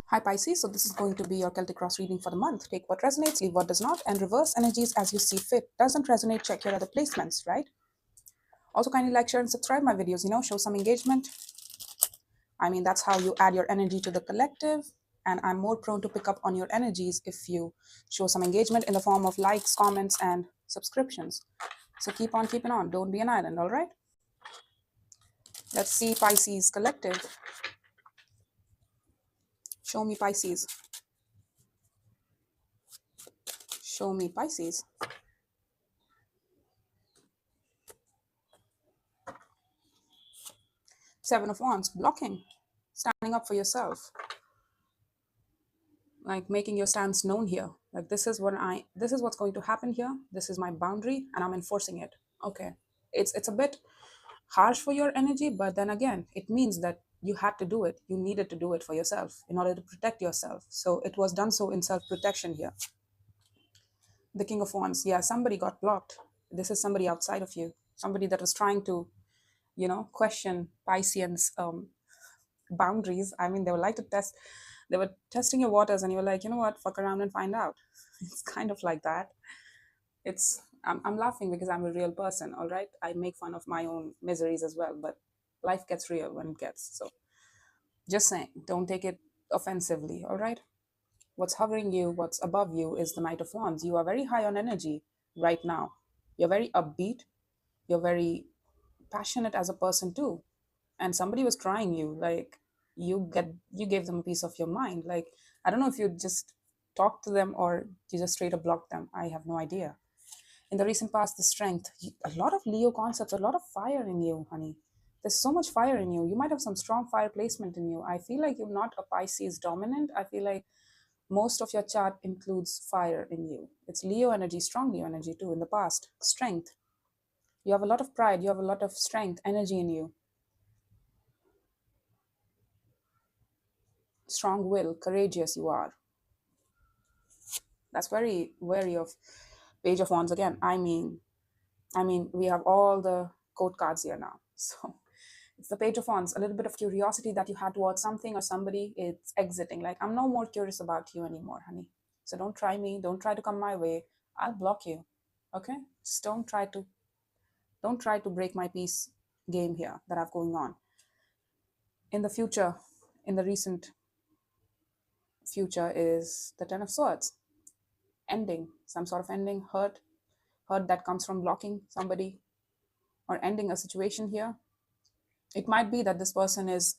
Hi Pisces, so this is going to be your Celtic Cross reading for the month. Take what resonates, leave what does not, and reverse energies as you see fit. Doesn't resonate, check your other placements, right? Also kindly like, share, and subscribe my videos, show some engagement. I mean, that's how you add your energy to the collective, and I'm more prone to pick up on your energies if you show some engagement in the form of likes, comments, and subscriptions. So keep on keeping on, don't be an island, all right? Let's see Pisces collective. Show me Pisces. Show me Pisces. Seven of Wands, blocking, standing up for yourself, like making your stance known here. Like this is what's going to happen here. This is my boundary and I'm enforcing it. Okay. It's a bit harsh for your energy, but then again, it means that you had to do it. You needed to do it for yourself in order to protect yourself. So it was done so in self-protection here. The King of Wands, yeah, somebody got blocked. This is somebody outside of you, somebody that was trying to, question Pisceans boundaries. I mean, they would like to test, they were testing your waters, and you were like, you know what, fuck around and find out. It's kind of like that. I'm laughing because I'm a real person, all right? I make fun of my own miseries as well, but life gets real when it gets. So just saying, don't take it offensively, all right? What's hovering you, what's above you is the Knight of Wands. You are very high on energy right now. You're very upbeat. You're very passionate as a person too. And somebody was trying you, like you gave them a piece of your mind. Like, I don't know if you just talk to them or you just straight up block them. I have no idea. In the recent past, the strength, a lot of Leo concepts, a lot of fire in you, honey. There's so much fire in you. You might have some strong fire placement in you. I feel like you're not a Pisces dominant. I feel like most of your chart includes fire in you. It's Leo energy, strong Leo energy too in the past. Strength. You have a lot of pride. You have a lot of strength, energy in you. Strong will, courageous you are. That's very wary of Page of Wands again. I mean, we have all the court cards here now. So it's the Page of Wands, a little bit of curiosity that you had towards something or somebody. It's exiting. Like, I'm no more curious about you anymore, honey. So don't try me. Don't try to come my way. I'll block you. Okay? Just don't try to break my peace game here that I've going on. In the future, in the recent future, is the Ten of Swords. Ending, some sort of ending, hurt that comes from blocking somebody or ending a situation here. It might be that this person is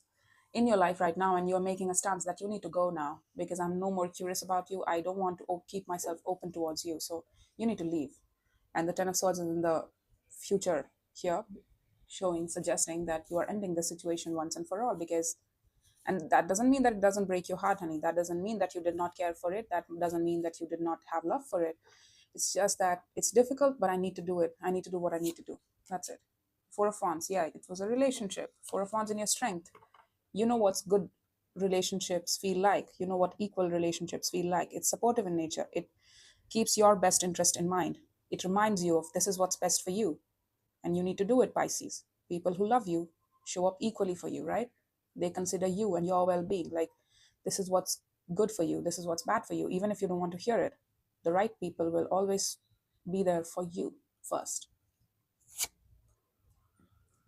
in your life right now and you're making a stance that you need to go now because I'm no more curious about you. I don't want to keep myself open towards you. So you need to leave. And the Ten of Swords is in the future here, suggesting that you are ending the situation once and for all. Because, and that doesn't mean that it doesn't break your heart, honey. That doesn't mean that you did not care for it. That doesn't mean that you did not have love for it. It's just that it's difficult, but I need to do it. I need to do what I need to do. That's it. Four of Wands, yeah, it was a relationship. Four of Wands in your strength. You know what's good relationships feel like. You know what equal relationships feel like. It's supportive in nature. It keeps your best interest in mind. It reminds you of this is what's best for you. And you need to do it, Pisces. People who love you show up equally for you, right? They consider you and your well-being. Like, this is what's good for you. This is what's bad for you. Even if you don't want to hear it, the right people will always be there for you first.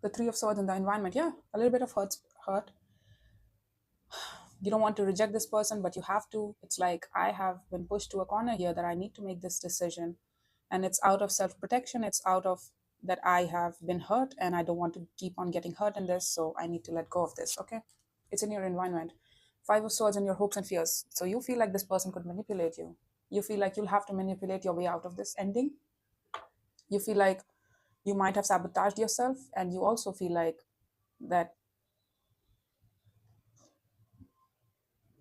The Three of Swords in the environment, yeah, a little bit of hurt. You don't want to reject this person, but you have to. It's like, I have been pushed to a corner here that I need to make this decision. And it's out of self-protection. It's out of that I have been hurt and I don't want to keep on getting hurt in this. So I need to let go of this, okay? It's in your environment. Five of Swords in your hopes and fears. So you feel like this person could manipulate you. You feel like you'll have to manipulate your way out of this ending. You feel like you might have sabotaged yourself, and you also feel like that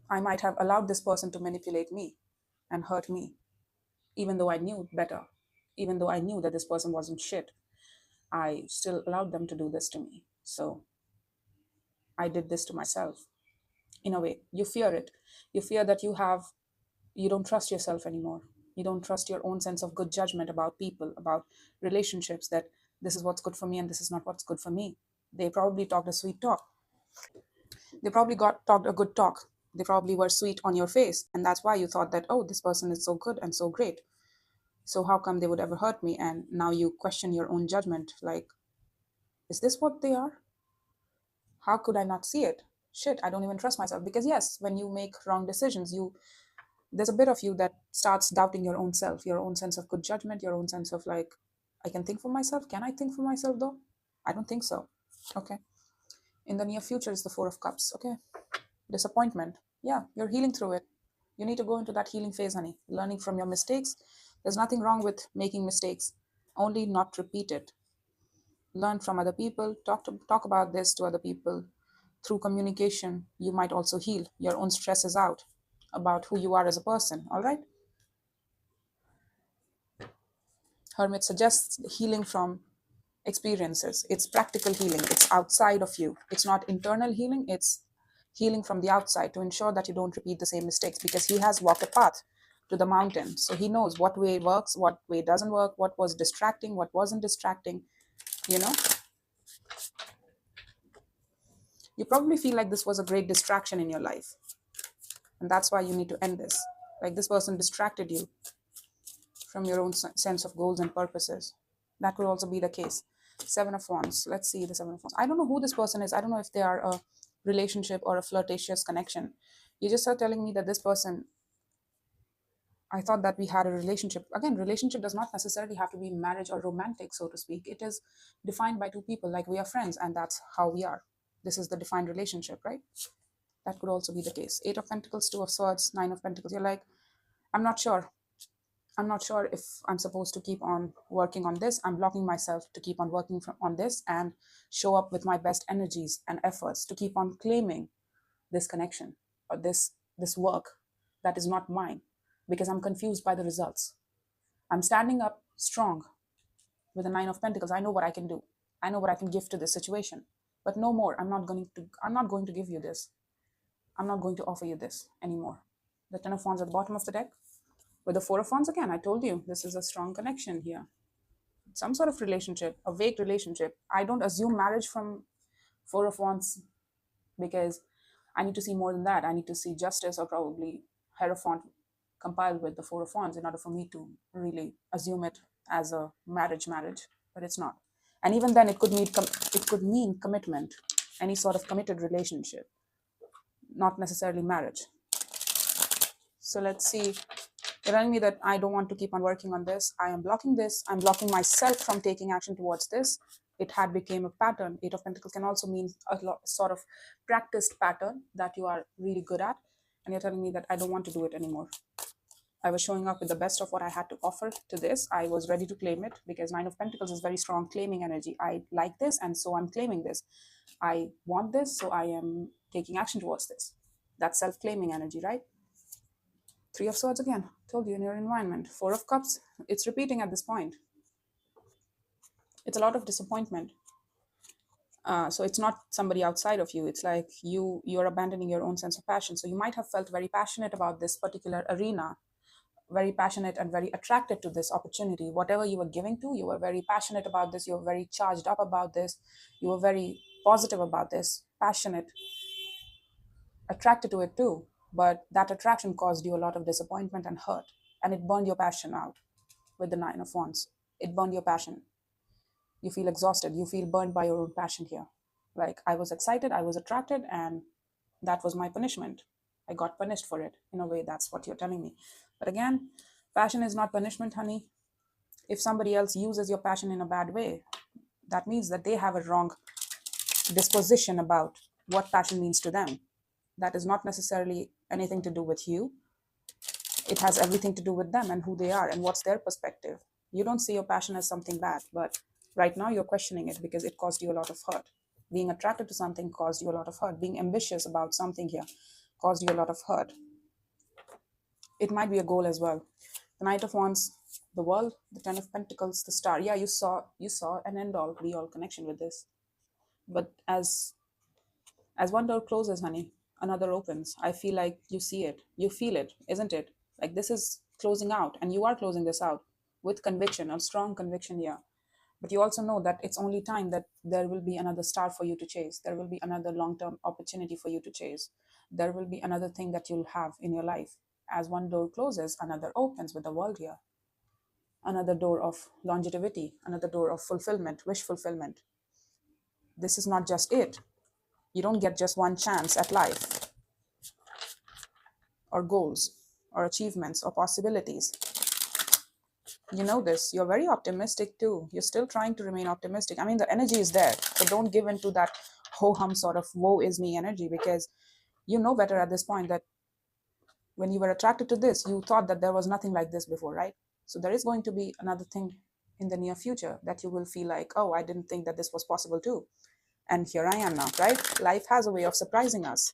I might have allowed this person to manipulate me and hurt me, even though I knew better, even though I knew that this person wasn't shit. I still allowed them to do this to me. So I did this to myself. In a way, you fear it. You fear that you don't trust yourself anymore. You don't trust your own sense of good judgment about people, about relationships, that this is what's good for me and this is not what's good for me. They probably talked a sweet talk. They probably talked a good talk, They probably were sweet on your face, and that's why you thought that, oh, this person is so good and so great. So how come they would ever hurt me? And now you question your own judgment. Like, is this what they are? How could I not see it? Shit, I don't even trust myself. Because yes, when you make wrong decisions, there's a bit of you that starts doubting your own self, your own sense of good judgment, your own sense of like, I can think for myself. Can I think for myself though? I don't think so. Okay. In the near future is the Four of Cups. Okay. Disappointment. Yeah, you're healing through it. You need to go into that healing phase, honey. Learning from your mistakes. There's nothing wrong with making mistakes, only not repeat it. Learn from other people. Talk about this to other people. Through communication, you might also heal your own stresses out about who you are as a person. All right. Hermit suggests healing from experiences. It's practical healing. It's outside of you. It's not internal healing. It's healing from the outside to ensure that you don't repeat the same mistakes, because he has walked a path to the mountain. So he knows what way works, what way doesn't work, what was distracting, what wasn't distracting. You know, you probably feel like this was a great distraction in your life. And that's why you need to end this. Like this person distracted you from your own sense of goals and purposes. That could also be the case. Seven of Wands. Let's see the Seven of Wands. I don't know who this person is. I don't know if they are a relationship or a flirtatious connection. You just are telling me that this person, I thought that we had a relationship. Again, relationship does not necessarily have to be marriage or romantic, so to speak. It is defined by two people, like we are friends, and that's how we are. This is the defined relationship, right? That could also be the case. Eight of Pentacles, Two of Swords, Nine of Pentacles. You're like, I'm not sure. I'm not sure if I'm supposed to keep on working on this. I'm blocking myself to keep on working on this and show up with my best energies and efforts to keep on claiming this connection or this work that is not mine, because I'm confused by the results. I'm standing up strong with the Nine of Pentacles. I know what I can do. I know what I can give to this situation. But no more. I'm not going to give you this. I'm not going to offer you this anymore. The Ten of Wands at the bottom of the deck. With the Four of Wands again, I told you this is a strong connection here. Some sort of relationship, a vague relationship. I don't assume marriage from Four of Wands, because I need to see more than that. I need to see justice or probably Hierophant compiled with the Four of Wands in order for me to really assume it as a marriage, but it's not. And even then, it could mean commitment, any sort of committed relationship, not necessarily marriage. So let's see. You're telling me that I don't want to keep on working on this. I am blocking this. I'm blocking myself from taking action towards this. It had become a pattern. Eight of Pentacles can also mean sort of practiced pattern that you are really good at. And you're telling me that I don't want to do it anymore. I was showing up with the best of what I had to offer to this. I was ready to claim it, because Nine of Pentacles is very strong claiming energy. I like this, and so I'm claiming this. I want this, so I am taking action towards this. That's self-claiming energy, right? Three of Swords again. Told you, in your environment. Four of Cups. It's repeating at this point. It's a lot of disappointment. So it's not somebody outside of you. It's like you're abandoning your own sense of passion. So you might have felt very passionate about this particular arena, very passionate and very attracted to this opportunity. Whatever you were giving to, you were very passionate about this. You were very charged up about this. You were very positive about this, passionate, attracted to it too. But that attraction caused you a lot of disappointment and hurt, and it burned your passion out with the Nine of Wands. It burned your passion. You feel exhausted. You feel burned by your own passion here. Like, I was excited, I was attracted, and that was my punishment. I got punished for it. In a way, that's what you're telling me. But again, passion is not punishment, honey. If somebody else uses your passion in a bad way, that means that they have a wrong disposition about what passion means to them. That is not necessarily anything to do with you. It has everything to do with them and who they are and what's their perspective. You don't see your passion as something bad, but right now you're questioning it because it caused you a lot of hurt. Being attracted to something caused you a lot of hurt. Being ambitious about something here caused you a lot of hurt. It might be a goal as well. The Knight of Wands, the World, the Ten of Pentacles, the Star. Yeah, you saw an end all, be all connection with this. But as one door closes, honey, another opens. I feel like you see it. You feel it, isn't it? Like this is closing out, and you are closing this out with conviction, a strong conviction here. But you also know that it's only time, that there will be another star for you to chase. There will be another long term opportunity for you to chase. There will be another thing that you'll have in your life. As one door closes, another opens with the world here. Another door of longevity, another door of fulfillment, wish fulfillment. This is not just it. You don't get just one chance at life, or goals, or achievements, or possibilities. You know this. You're very optimistic too. You're still trying to remain optimistic. I mean, the energy is there. So don't give in to that ho hum sort of woe is me energy, because you know better at this point that when you were attracted to this, you thought that there was nothing like this before, right? So there is going to be another thing in the near future that you will feel like, oh, I didn't think that this was possible too. And here I am now, right? Life has a way of surprising us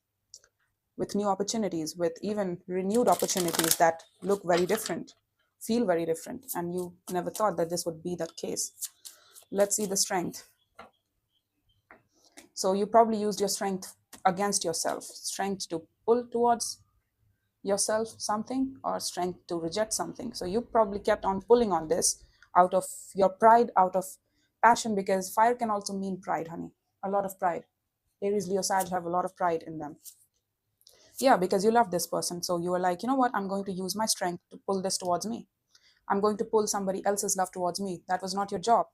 with new opportunities, with even renewed opportunities that look very different, feel very different. And you never thought that this would be that case. Let's see the strength. So you probably used your strength against yourself, strength to pull towards yourself something, or strength to reject something. So you probably kept on pulling on this out of your pride, out of passion, because fire can also mean pride, honey. A lot of pride. Aries, Leo, Sag have a lot of pride in them. Yeah, because you love this person. So you were like, you know what? I'm going to use my strength to pull this towards me. I'm going to pull somebody else's love towards me. That was not your job.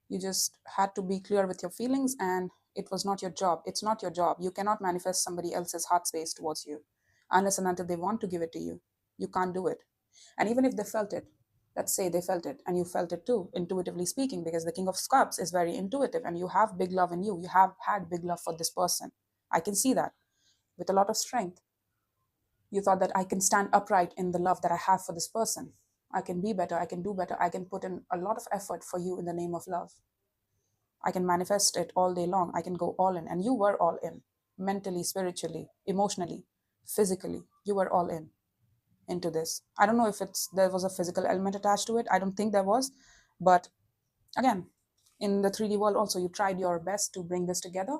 You just had to be clear with your feelings, and it was not your job. It's not your job. You cannot manifest somebody else's heart space towards you unless and until they want to give it to you. You can't do it. And even if they felt it, let's say they felt it and you felt it too, intuitively speaking, because the King of Cups is very intuitive and you have big love in you. You have had big love for this person. I can see that with a lot of strength. You thought that I can stand upright in the love that I have for this person. I can be better. I can do better. I can put in a lot of effort for you in the name of love. I can manifest it all day long. I can go all in. And you were all in, mentally, spiritually, emotionally, physically. You were all in into this. I don't know if there was a physical element attached to it. I don't think there was. But again, in the 3D world also, you tried your best to bring this together,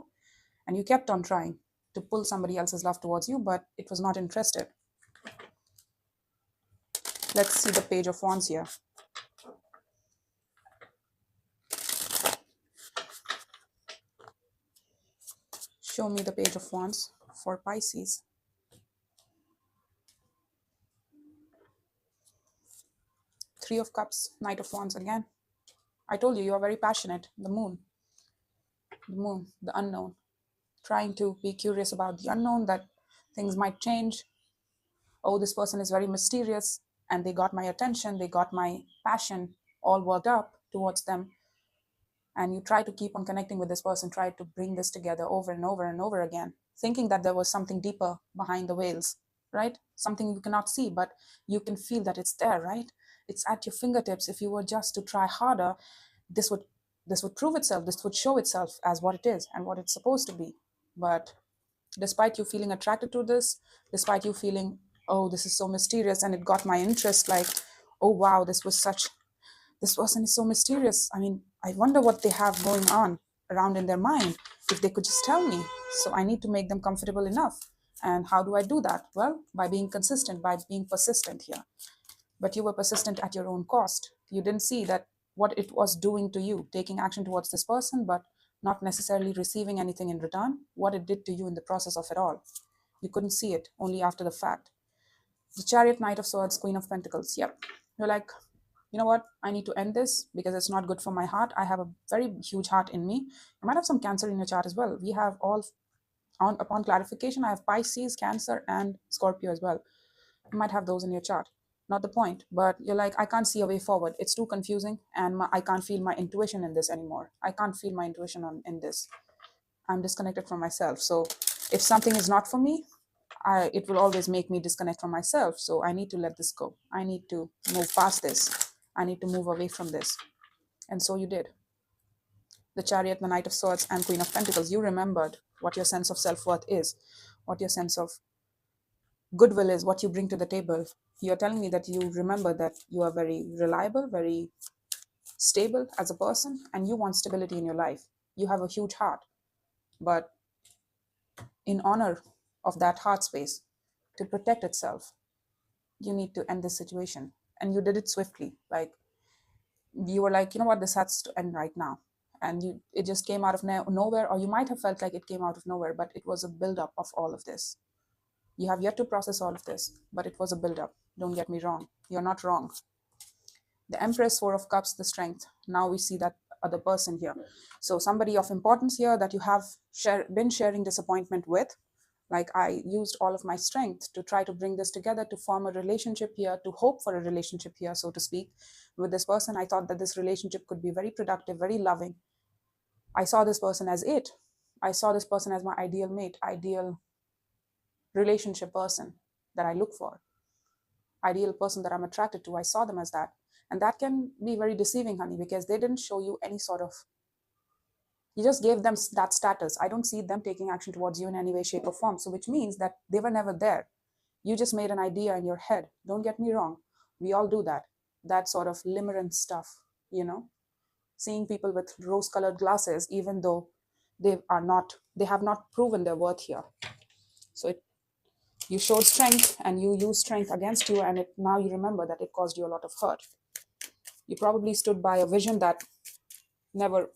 and you kept on trying to pull somebody else's love towards you, but it was not interested. Let's see the Page of Wands here. Show me the Page of Wands for Pisces. Three of Cups, Knight of Wands again. I told you, you are very passionate. The moon, the unknown. Trying to be curious about the unknown, that things might change. Oh, this person is very mysterious, and they got my attention, they got my passion all worked up towards them. And you try to keep on connecting with this person, try to bring this together over and over and over again, thinking that there was something deeper behind the veils, right? Something you cannot see, but you can feel that it's there, right? It's at your fingertips. If you were just to try harder, this would prove itself, this would show itself as what it is and what it's supposed to be. But despite you feeling attracted to this, despite you feeling, oh, this is so mysterious, and it got my interest, like, oh wow, this person is so mysterious. I mean, I wonder what they have going on around in their mind. If they could just tell me. So I need to make them comfortable enough. And how do I do that? Well, by being consistent, by being persistent here. But you were persistent at your own cost. You didn't see that what it was doing to you, taking action towards this person, but not necessarily receiving anything in return, what it did to you in the process of it all. You couldn't see it, only after the fact. The Chariot, Knight of Swords, Queen of Pentacles. Yep. You're like, you know what? I need to end this because it's not good for my heart. I have a very huge heart in me. You might have some Cancer in your chart as well. We have all, upon clarification, I have Pisces, Cancer, and Scorpio as well. You might have those in your chart. Not the point, but you're like, I can't see a way forward. It's too confusing, and I can't feel my intuition in this anymore. I can't feel my intuition in this. I'm disconnected from myself. So if something is not for me, it will always make me disconnect from myself. So I need to let this go. I need to move past this. I need to move away from this. And so you did. The Chariot, the Knight of Swords, and Queen of Pentacles. You remembered what your sense of self-worth is, what your sense of goodwill is, what you bring to the table. You're telling me that you remember that you are very reliable, very stable as a person, and you want stability in your life. You have a huge heart. But in honor of that heart space, to protect itself, you need to end this situation. And you did it swiftly. Like, you were like, you know what, this has to end right now. And it just came out of nowhere, or you might have felt like it came out of nowhere, but it was a buildup of all of this. You have yet to process all of this, but it was a buildup. Don't get me wrong. You're not wrong. The Empress, Four of Cups, the Strength. Now we see that other person here. So somebody of importance here that you have been sharing disappointment with. Like, I used all of my strength to try to bring this together, to form a relationship here, to hope for a relationship here, so to speak, with this person. I thought that this relationship could be very productive, very loving. I saw this person as it. I saw this person as my ideal mate, ideal relationship person that I look for, ideal person that I'm attracted to. I saw them as that. And that can be very deceiving, honey, because they didn't show you any sort of, you just gave them that status. I don't see them taking action towards you in any way, shape, or form. So, which means that they were never there. You just made an idea in your head. Don't get me wrong. We all do that. That sort of limerent stuff, seeing people with rose colored glasses, even though they have not proven their worth here. So you showed strength and you used strength against you, and now you remember that it caused you a lot of hurt. You probably stood by a vision that never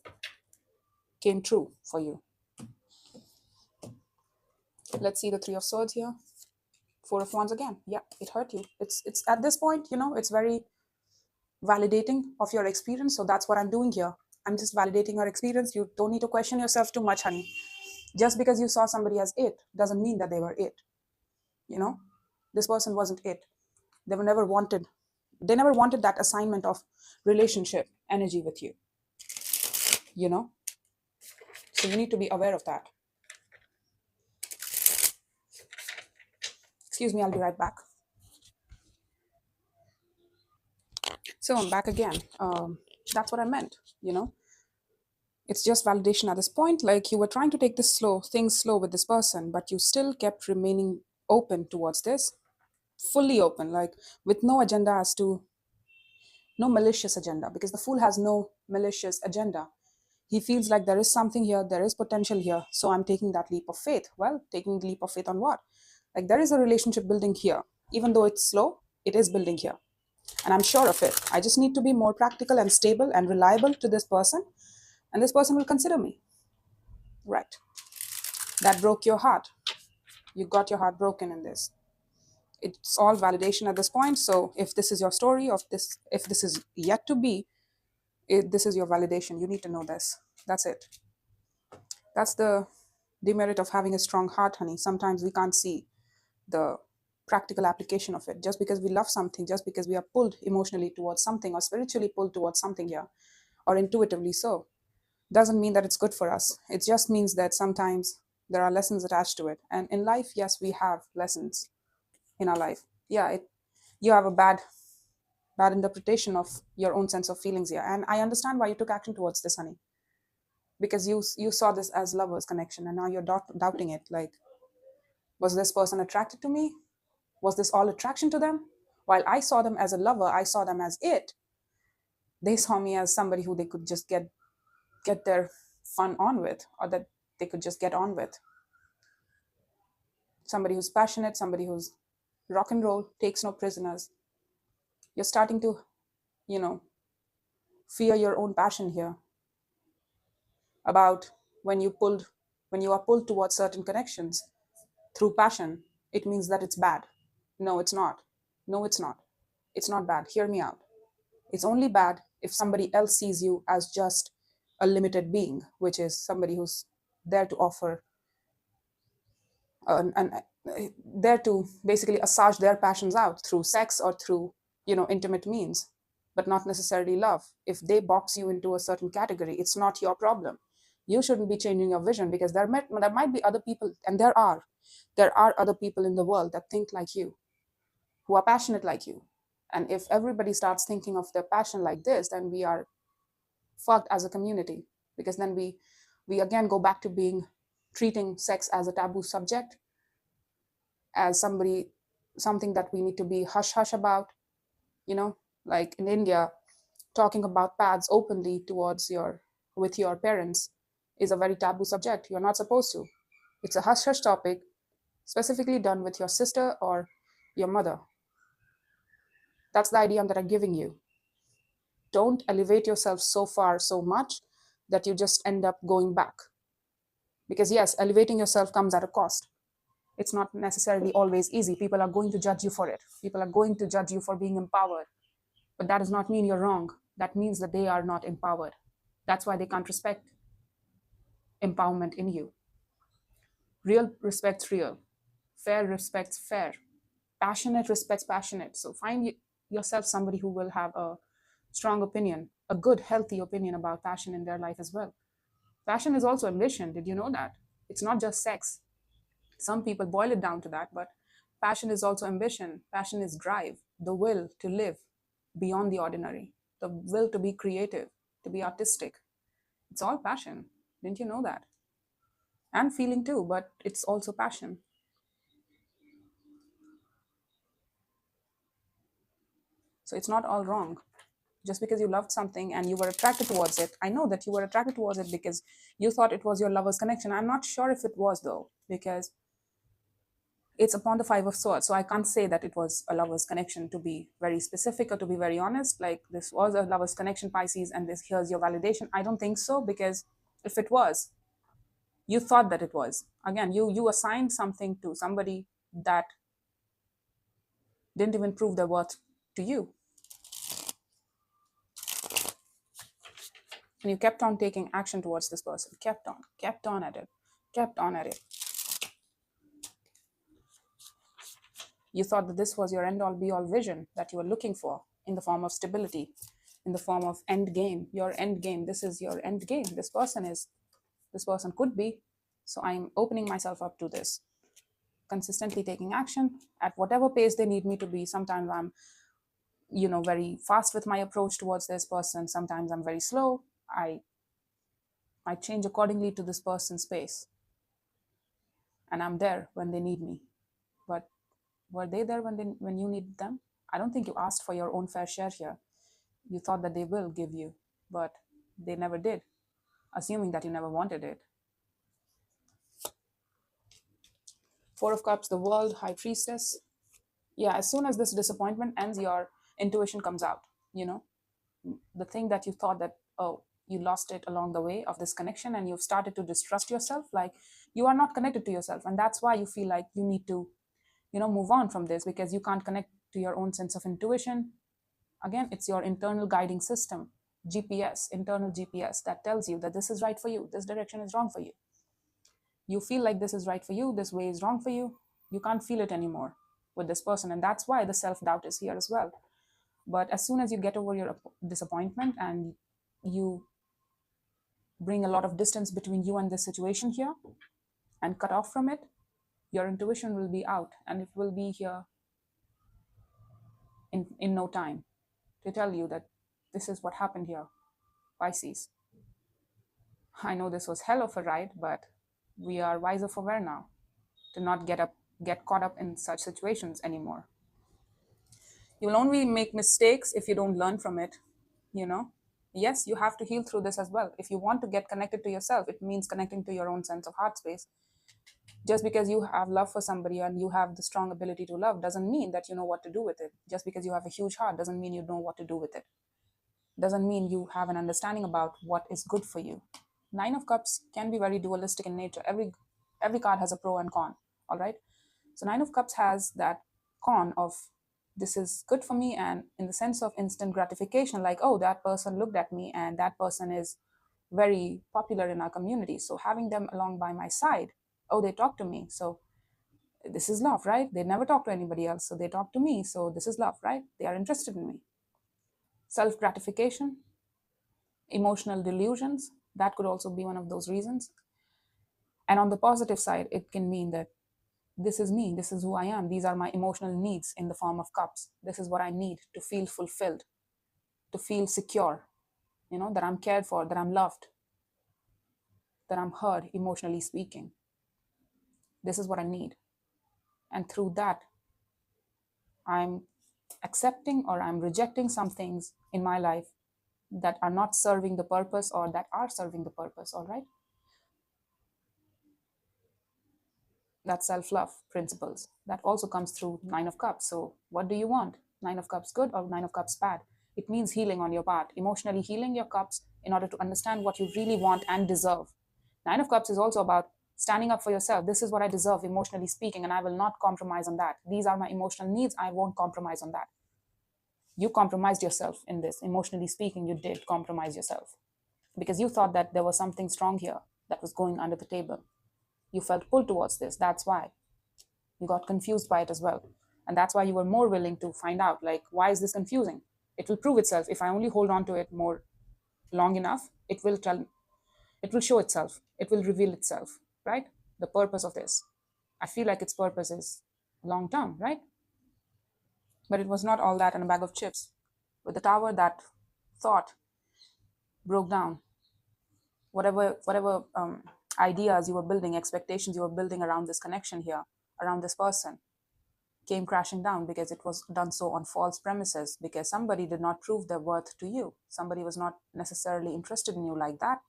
came true for you. Let's see the Three of Swords here. Four of Wands again. Yeah, it hurt you. It's at this point, it's very validating of your experience. So that's what I'm doing here. I'm just validating your experience. You don't need to question yourself too much, honey. Just because you saw somebody as it doesn't mean that they were it. This person wasn't it. They never wanted that assignment of relationship energy with you. So you need to be aware of that. Excuse me, I'll be right back. So I'm back again. That's what I meant. It's just validation at this point. Like, you were trying to take things slow with this person, but you still kept remaining open towards this, fully open, like with no agenda no malicious agenda, because the Fool has no malicious agenda. He feels like there is something here, there is potential here, so I'm taking that leap of faith. Well, taking the leap of faith on what? Like, there is a relationship building here. Even though it's slow, it is building here. And I'm sure of it. I just need to be more practical and stable and reliable to this person, and this person will consider me. Right. That broke your heart. You got your heart broken in this. It's all validation at this point. So if this is your story, if this is yet to be, this is your validation. You need to know this. That's it. That's the demerit of having a strong heart, honey. Sometimes we can't see the practical application of it. Just because we love something, just because we are pulled emotionally towards something, or spiritually pulled towards something here, or intuitively so, doesn't mean that it's good for us. It just means that sometimes there are lessons attached to it. And in life, yes, we have lessons in our life. Yeah, you have a bad interpretation of your own sense of feelings here. And I understand why you took action towards this, honey. Because you saw this as lovers connection, and now you're doubting it. Like, was this person attracted to me? Was this all attraction to them? While I saw them as a lover, I saw them as it. They saw me as somebody who they could just get their fun on with, or that they could just get on with. Somebody who's passionate, somebody who's rock and roll, takes no prisoners. You're starting to, fear your own passion here. About when you are pulled towards certain connections through passion, it means that it's bad. No, it's not. No, it's not. It's not bad. Hear me out. It's only bad if somebody else sees you as just a limited being, which is somebody who's there to offer there to basically assage their passions out through sex or through, intimate means, but not necessarily love. If they box you into a certain category, it's not your problem. You shouldn't be changing your vision, because there might be other people, and there are other people in the world that think like you, who are passionate like you. And if everybody starts thinking of their passion like this, then we are fucked as a community, because then we again go back to treating sex as a taboo subject, as something that we need to be hush hush about. Like in India, talking about pads openly with your parents is a very taboo subject. You're not supposed to. It's a hush hush topic, specifically done with your sister or your mother. That's the idea that I'm giving you. Don't elevate yourself so far, so much that you just end up going back. Because yes, elevating yourself comes at a cost. It's not necessarily always easy. People are going to judge you for it. People are going to judge you for being empowered. But that does not mean you're wrong. That means that they are not empowered. That's why they can't respect empowerment in you. Real respects real. Fair respects fair. Passionate respects passionate. So find yourself somebody who will have a strong opinion, a good, healthy opinion about passion in their life as well. Passion is also ambition. Did you know that? It's not just sex. Some people boil it down to that, but passion is also ambition. Passion is drive, the will to live beyond the ordinary, the will to be creative, to be artistic. It's all passion. Didn't you know that? And feeling too, but it's also passion. So it's not all wrong. Just because you loved something and you were attracted towards it, I know that you were attracted towards it because you thought it was your lover's connection. I'm not sure if it was though, because it's upon the Five of Swords. So I can't say that it was a lover's connection, to be very specific or to be very honest. Like, this was a lover's connection, Pisces, and this here's your validation. I don't think so, because if it was, you thought that it was. Again, you assigned something to somebody that didn't even prove their worth to you. And you kept on taking action towards this person, kept on at it, kept on at it. You thought that this was your end all be all vision that you were looking for, in the form of stability, in the form of end game, your end game. This is your end game. This person could be. So I'm opening myself up to this, consistently taking action at whatever pace they need me to be. Sometimes I'm, very fast with my approach towards this person. Sometimes I'm very slow. I change accordingly to this person's pace. And I'm there when they need me. But were they there when you needed them? I don't think you asked for your own fair share here. You thought that they will give you, but they never did, assuming that you never wanted it. Four of Cups, the World, High Priestess. Yeah, as soon as this disappointment ends, your intuition comes out. The thing that you thought that, oh, you lost it along the way of this connection, and you've started to distrust yourself, like you are not connected to yourself, and that's why you feel like you need to move on from this, because you can't connect to your own sense of intuition. Again, it's your internal guiding system, GPS, internal GPS, that tells you that this is right for you, this direction is wrong for you. You feel like this is right for you, this way is wrong for you. You can't feel it anymore with this person, and that's why the self-doubt is here as well. But as soon as you get over your disappointment and you bring a lot of distance between you and this situation here and cut off from it, your intuition will be out, and it will be here in no time to tell you that this is what happened here, Pisces. I know this was hell of a ride, but we are wiser for wear now, to not get caught up in such situations anymore. You will only make mistakes if you don't learn from it, Yes, you have to heal through this as well. If you want to get connected to yourself, it means connecting to your own sense of heart space. Just because you have love for somebody and you have the strong ability to love doesn't mean that you know what to do with it. Just because you have a huge heart doesn't mean you know what to do with it. Doesn't mean you have an understanding about what is good for you. Nine of Cups can be very dualistic in nature. Every card has a pro and con. All right. So Nine of Cups has that con of, this is good for me, and in the sense of instant gratification, like, oh, that person looked at me and that person is very popular in our community, so having them along by my side, oh, they talk to me, so this is love, right? They never talk to anybody else, so they talk to me, so this is love, right? They are interested in me. Self gratification, emotional delusions, that could also be one of those reasons. And on the positive side, it can mean that this is me, this is who I am, these are my emotional needs in the form of cups. This is what I need to feel fulfilled, to feel secure, that I'm cared for, that I'm loved, that I'm heard, emotionally speaking. This is what I need. And through that, I'm accepting or I'm rejecting some things in my life that are not serving the purpose or that are serving the purpose, all right? That's self-love principles. That also comes through Nine of Cups. So what do you want? Nine of Cups good or Nine of Cups bad? It means healing on your part, emotionally healing your cups in order to understand what you really want and deserve. Nine of Cups is also about standing up for yourself. This is what I deserve, emotionally speaking, and I will not compromise on that. These are my emotional needs. I won't compromise on that. You compromised yourself in this. Emotionally speaking, you did compromise yourself because you thought that there was something strong here that was going under the table. You felt pulled towards this. That's why you got confused by it as well. And that's why you were more willing to find out, like, why is this confusing? It will prove itself. If I only hold on to it more long enough, it will show itself. It will reveal itself, right? The purpose of this. I feel like its purpose is long term, right? But it was not all that in a bag of chips. With the tower that thought broke down, whatever ideas you were building, expectations you were building around this connection here, around this person, came crashing down because it was done so on false premises, because somebody did not prove their worth to you. Somebody was not necessarily interested in you like that.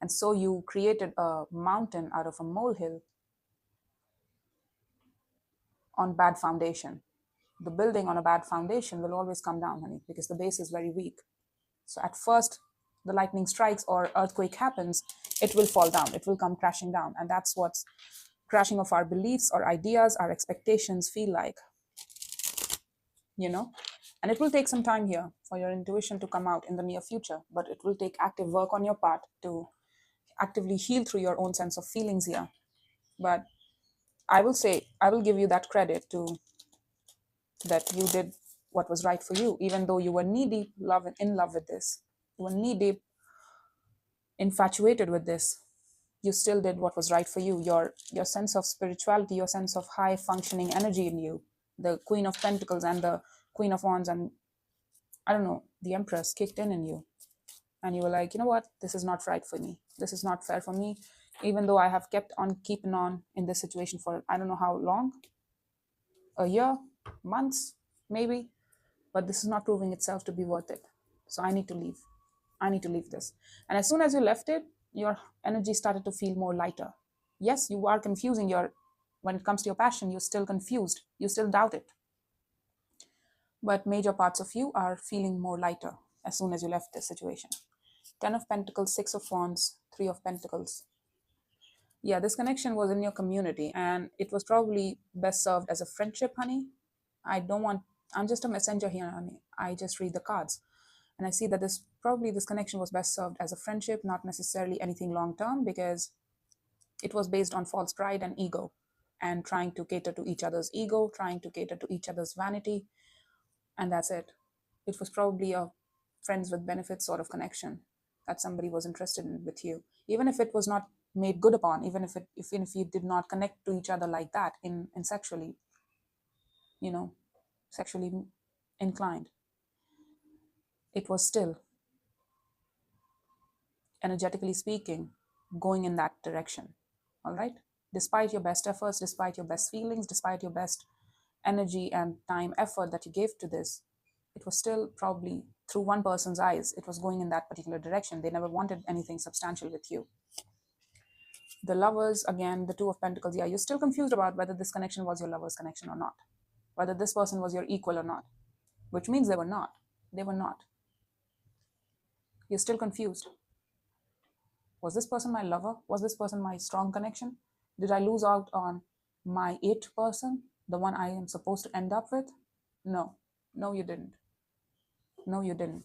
And so you created a mountain out of a molehill on bad foundation. The building on a bad foundation will always come down, honey, because the base is very weak. So at first, the lightning strikes or earthquake happens, it will fall down, it will come crashing down. And that's what's crashing of our beliefs or ideas, our expectations feel like, you know? And it will take some time here for your intuition to come out in the near future, but it will take active work on your part to actively heal through your own sense of feelings here. But I will say, I will give you that credit to that you did what was right for you, even though you were knee deep in love with this. You were knee deep infatuated with this. You still did what was right for you. Your sense of spirituality, your sense of high functioning energy in you, the Queen of Pentacles and the Queen of Wands, and I don't know, the Empress kicked in you. And you were like, you know what? This is not right for me. This is not fair for me. Even though I have kept on keeping on in this situation for I don't know how long, a year, months, maybe, but this is not proving itself to be worth it. So I need to leave. I need to leave this. And as soon as you left it, your energy started to feel more lighter. Yes, you are confusing when it comes to your passion, you're still confused. You still doubt it. But major parts of you are feeling more lighter as soon as you left this situation. 10 of Pentacles, 6 of Wands, 3 of Pentacles. Yeah, this connection was in your community and it was probably best served as a friendship, honey. I'm just a messenger here, honey. I just read the cards. And I see that this connection was best served as a friendship, not necessarily anything long term, because it was based on false pride and ego and trying to cater to each other's ego, trying to cater to each other's vanity. And that's it. It was probably a friends with benefits sort of connection that somebody was interested in with you, even if it was not made good upon, even if you did not connect to each other like that in sexually, you know, sexually inclined. It was still, energetically speaking, going in that direction. All right? Despite your best efforts, despite your best feelings, despite your best energy and time effort that you gave to this, it was still probably through one person's eyes, it was going in that particular direction. They never wanted anything substantial with you. The lovers, again, the Two of Pentacles, yeah, you're still confused about whether this connection was your lover's connection or not, whether this person was your equal or not, which means they were not. They were not. You're still confused. Was this person my lover? Was this person my strong connection? Did I lose out on my it person, the one I am supposed to end up with? No. No, you didn't. No, you didn't.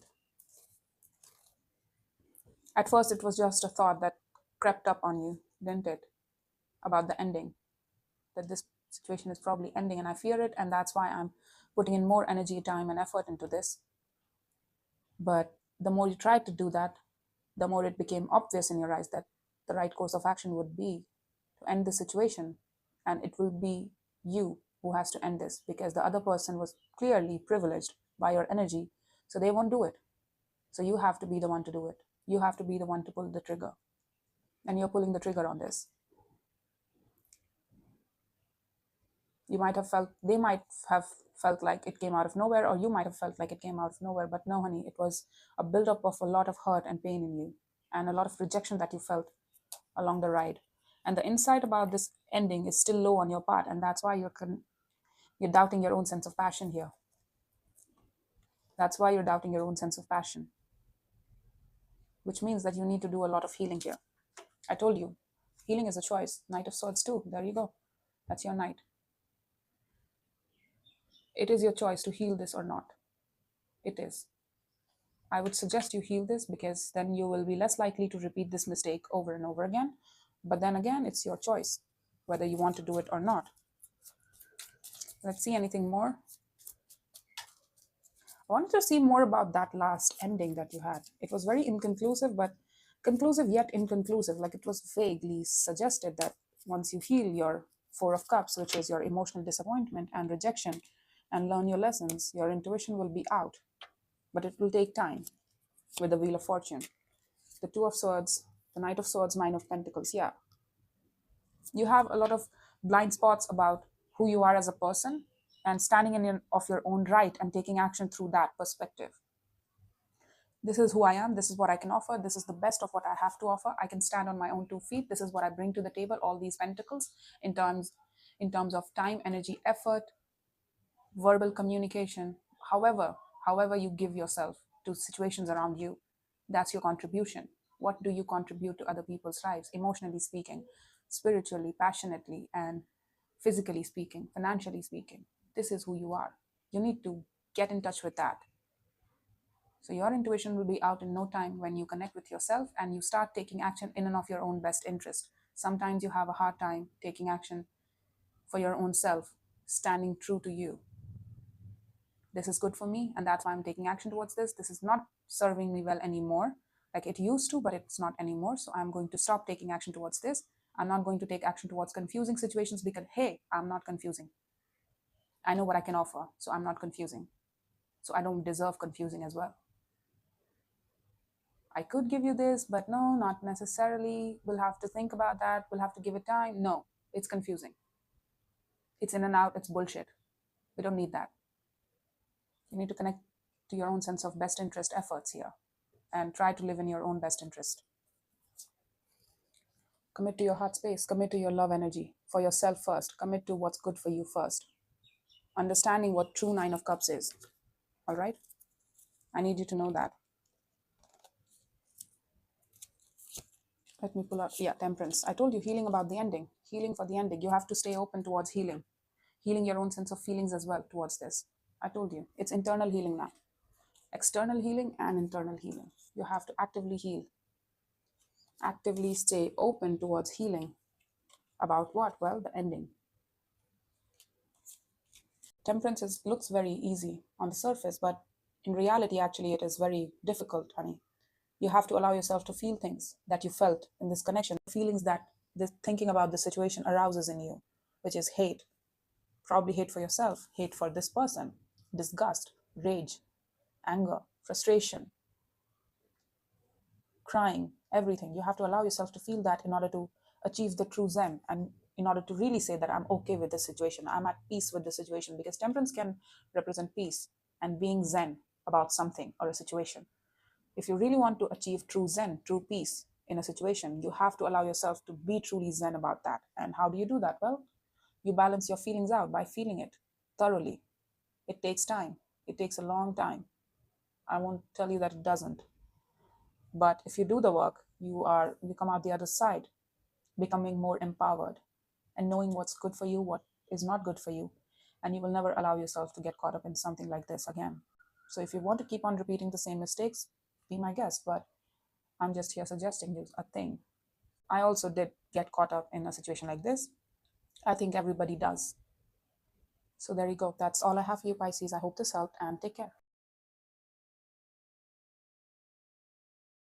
At first, it was just a thought that crept up on you, didn't it? About the ending. That this situation is probably ending and I fear it, and that's why I'm putting in more energy, time, and effort into this. But the more you tried to do that, the more it became obvious in your eyes that the right course of action would be to end the situation. And it will be you who has to end this, because the other person was clearly privileged by your energy. So they won't do it. So you have to be the one to do it. You have to be the one to pull the trigger. And you're pulling the trigger on this. You might have felt, they might have felt like it came out of nowhere, or you might have felt like it came out of nowhere. But no, honey, it was a buildup of a lot of hurt and pain in you, and a lot of rejection that you felt along the ride. And the insight about this ending is still low on your part, and that's why you're doubting your own sense of passion here. That's why you're doubting your own sense of passion, which means that you need to do a lot of healing here. I told you, healing is a choice. Knight of Swords too. There you go. That's your knight. It is your choice to heal this or not. It is. I would suggest you heal this because then you will be less likely to repeat this mistake over and over again. But then again, it's your choice whether you want to do it or not. Let's see anything more. I wanted to see more about that last ending that you had. It was very inconclusive, but conclusive yet inconclusive. Like it was vaguely suggested that once you heal your Four of Cups, which is your emotional disappointment and rejection, and learn your lessons, your intuition will be out. But it will take time with the Wheel of Fortune. The Two of Swords, the Knight of Swords, Nine of Pentacles. Yeah. You have a lot of blind spots about who you are as a person and standing of your own right and taking action through that perspective. This is who I am. This is what I can offer. This is the best of what I have to offer. I can stand on my own 2 feet. This is what I bring to the table, all these pentacles in terms of time, energy, effort, verbal communication, however you give yourself to situations around you. That's your contribution. What do you contribute to other people's lives, emotionally speaking, spiritually, passionately, and physically speaking, financially speaking? This is who you are. You need to get in touch with that. So your intuition will be out in no time when you connect with yourself and you start taking action in and of your own best interest. Sometimes you have a hard time taking action for your own self, standing true to you. This is good for me, and that's why I'm taking action towards this. This is not serving me well anymore, like it used to, but it's not anymore. So I'm going to stop taking action towards this. I'm not going to take action towards confusing situations because, hey, I'm not confusing. I know what I can offer, so I'm not confusing. So I don't deserve confusing as well. I could give you this, but no, not necessarily. We'll have to think about that. We'll have to give it time. No, it's confusing. It's in and out. It's bullshit. We don't need that. You need to connect to your own sense of best interest efforts here and try to live in your own best interest. Commit to your heart space. Commit to your love energy for yourself first. Commit to what's good for you first. Understanding what true Nine of Cups is. All right? I need you to know that. Let me pull out. Yeah, Temperance. I told you healing about the ending. Healing for the ending. You have to stay open towards healing. Healing your own sense of feelings as well towards this. I told you. It's internal healing now. External healing and internal healing. You have to actively heal. Actively stay open towards healing. About what? Well, the ending. Temperance looks very easy on the surface, but in reality, actually, it is very difficult, honey. You have to allow yourself to feel things that you felt in this connection, feelings that this thinking about the situation arouses in you, which is hate, probably hate for yourself, hate for this person, disgust, rage, anger, frustration, crying, everything. You have to allow yourself to feel that in order to achieve the true Zen and in order to really say that I'm okay with this situation, I'm at peace with the situation, because temperance can represent peace and being Zen about something or a situation. If you really want to achieve true Zen, true peace in a situation, you have to allow yourself to be truly Zen about that. And how do you do that? Well, you balance your feelings out by feeling it thoroughly. It takes time. It takes a long time. I won't tell you that it doesn't. But if you do the work, you come out the other side, becoming more empowered and knowing what's good for you, what is not good for you. And you will never allow yourself to get caught up in something like this again. So if you want to keep on repeating the same mistakes, be my guest. But I'm just here suggesting you a thing. I also did get caught up in a situation like this. I think everybody does. So there you go. That's all I have for you, Pisces. I hope this helped, and take care.